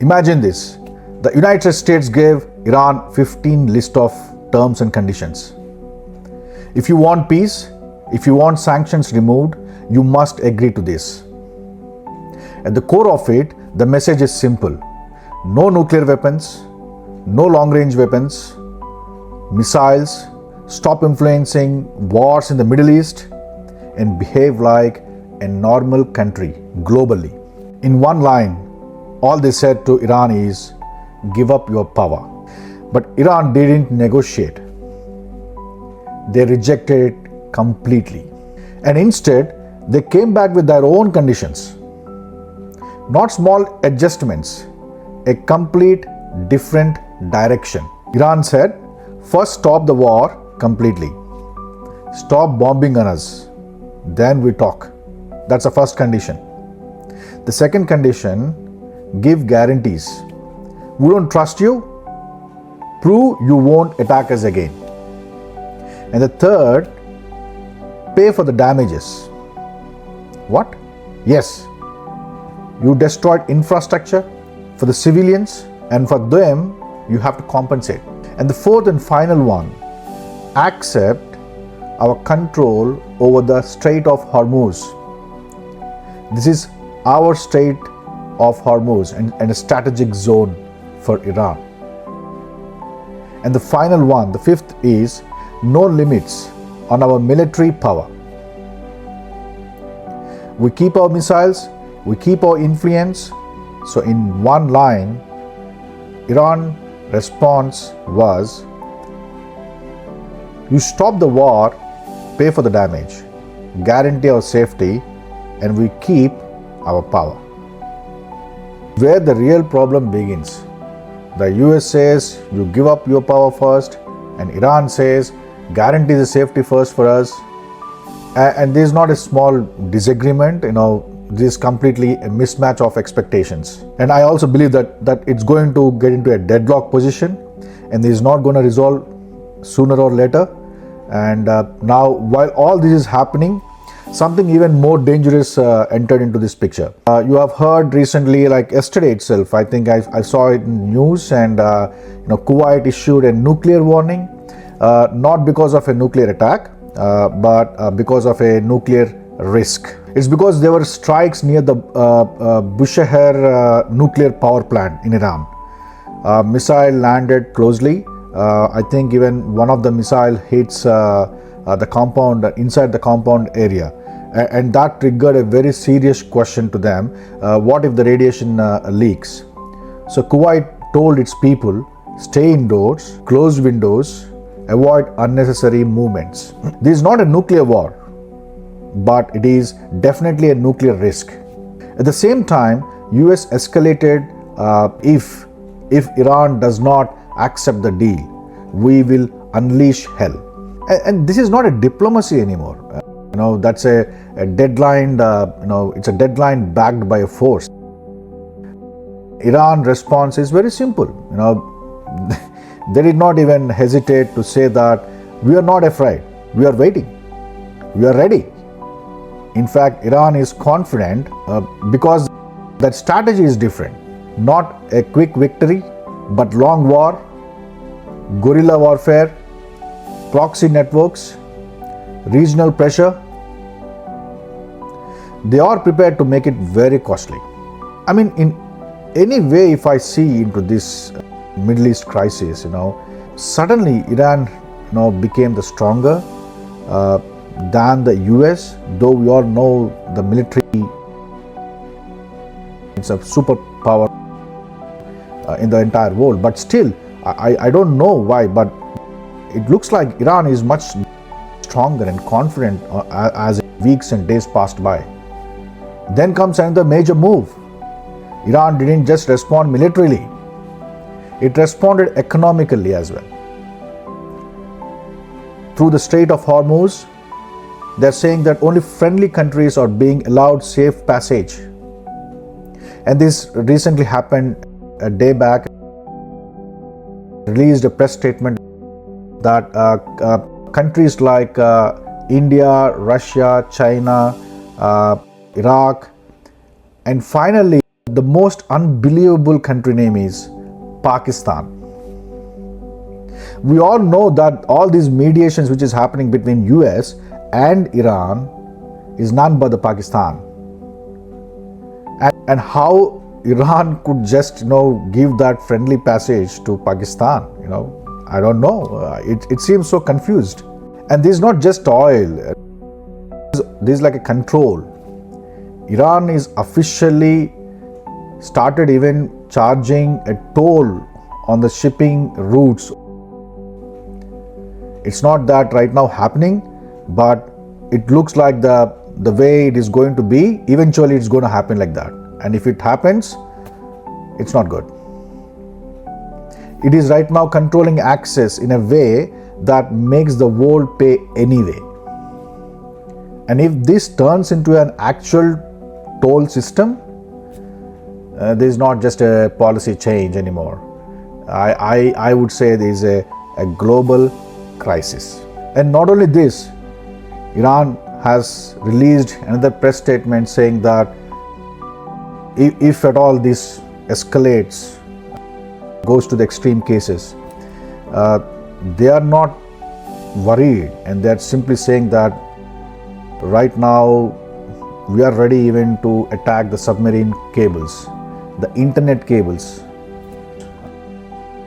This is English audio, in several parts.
Imagine this. The United States gave Iran 15 list of terms and conditions. If you want peace, if you want sanctions removed, you must agree to this. At the core of it, the message is simple. No nuclear weapons, no long-range weapons, missiles, stop influencing wars in the Middle East, and behave like a normal country globally. In one line, all they said to Iran is, give up your power. But Iran didn't negotiate. They rejected it completely. And instead, they came back with their own conditions. Not small adjustments, a complete different direction. Iran said, first stop the war completely. Stop bombing on us. Then we talk. That's the first condition. The second condition, give guarantees. We don't trust you. Prove you won't attack us again. And the third, pay for the damages. What? Yes. You destroyed infrastructure for the civilians, and for them, you have to compensate. And the fourth and final one, accept our control over the Strait of Hormuz. This is our Strait of Hormuz and a strategic zone for Iran. And the final one, the fifth, is no limits on our military power. We keep our missiles, we keep our influence. So in one line, Iran's response was, you stop the war, pay for the damage, guarantee our safety, and we keep our power. Where the real problem begins. The US says, you give up your power first, and Iran says, guarantee the safety first for us. And this is not a small disagreement, this is completely a mismatch of expectations. And I also believe that it's going to get into a deadlock position, and this is not going to resolve sooner or later. And now, while all this is happening, something even more dangerous entered into this picture. You have heard recently, like yesterday itself, I think I saw it in news, and Kuwait issued a nuclear warning, not because of a nuclear attack, but because of a nuclear risk. It's because there were strikes near the Bushehr nuclear power plant in Iran. Missile landed closely. I think even one of the missile hits the compound, inside the compound area, and that triggered a very serious question to them. What if the radiation leaks? So Kuwait told its people, stay indoors, close windows, avoid unnecessary movements. This is not a nuclear war, but it is definitely a nuclear risk. At the same time, US escalated, if Iran does not accept the deal, we will unleash hell. And this is not a diplomacy anymore. That's a deadline, it's a deadline backed by a force. Iran response is very simple. They did not even hesitate to say that we are not afraid, we are waiting, we are ready. In fact, Iran is confident because that strategy is different. Not a quick victory, but long war, guerrilla warfare, proxy networks, regional pressure. They are prepared to make it very costly. I mean, in any way, if I see into this Middle East crisis, suddenly Iran, became the stronger than the US, though we all know the military, it's a superpower in the entire world. But still, I don't know why, but it looks like Iran is much stronger and confident as weeks and days passed by. Then comes another major move. Iran didn't just respond militarily, it responded economically as well. Through the Strait of Hormuz, they're saying that only friendly countries are being allowed safe passage. And this recently happened a day back, released a press statement that countries like India, Russia, China, Iraq, and finally The most unbelievable country name is Pakistan. We all know that all these mediations which is happening between US and Iran is none but the Pakistan. And how Iran could just give that friendly passage to Pakistan, I don't know. It seems so confused. And this is not just oil. This is like a control. Iran is officially started even charging a toll on the shipping routes. It's not that right now happening, but it looks like the way it is going to be, eventually it's going to happen like that. And if it happens, it's not good. It is right now controlling access in a way that makes the world pay anyway. And if this turns into an actual toll system, this is not just a policy change anymore. I would say there is a global crisis. And not only this, Iran has released another press statement saying that if at all this escalates, goes to the extreme cases, they are not worried, and they are simply saying that right now we are ready even to attack the submarine cables, the internet cables.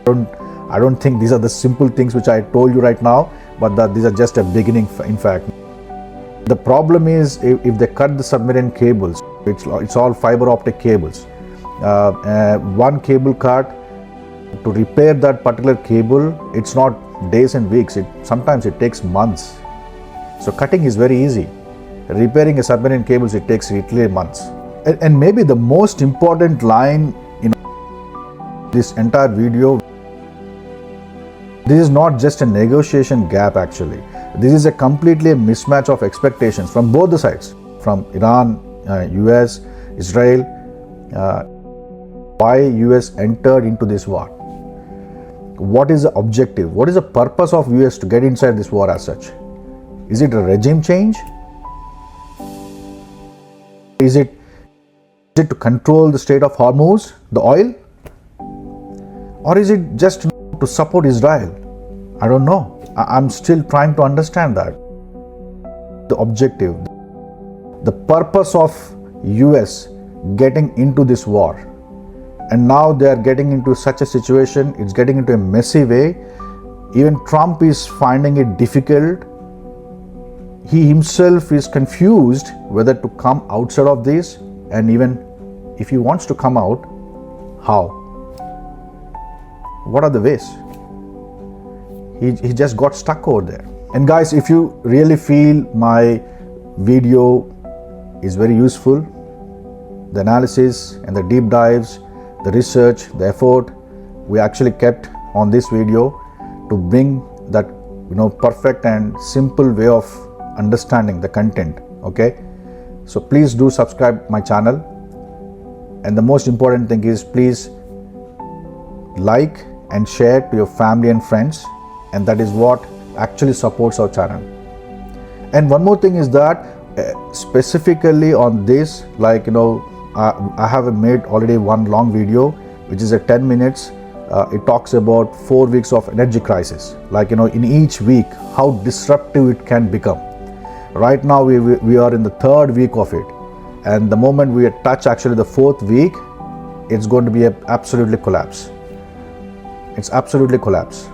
I don't think these are the simple things which I told you right now, but that these are just a beginning. In fact, the problem is if they cut the submarine cables, it's all fiber optic cables. One cable cut, to repair that particular cable, it's not days and weeks. Sometimes it takes months. So cutting is very easy. Repairing a submarine cables, it takes literally months. And maybe the most important line in this entire video, this is not just a negotiation gap actually. This is a completely mismatch of expectations from both the sides, from Iran, US, Israel. Why US entered into this war? What is the objective? What is the purpose of US to get inside this war as such? Is it a regime change? Is it to control the Strait of Hormuz, the oil? Or is it just to support Israel? I don't know. I'm still trying to understand that. The objective, the purpose of US getting into this war. And now they are getting into such a situation, it's getting into a messy way. Even Trump is finding it difficult. He himself is confused whether to come outside of this, and even if he wants to come out, how? What are the ways? He just got stuck over there. And guys, if you really feel my video is very useful, the analysis and the deep dives, the research, the effort we actually kept on this video to bring that perfect and simple way of understanding the content. Okay, so please do subscribe my channel, and the most important thing is please like and share to your family and friends, and that is what actually supports our channel. And one more thing is that specifically on this, I have made already one long video which is a 10 minutes. It talks about 4 weeks of energy crisis, in each week how disruptive it can become. Right now we are in the 3rd week of it, and the moment we touch actually the 4th week, it's going to be absolutely collapse. It's absolutely collapse.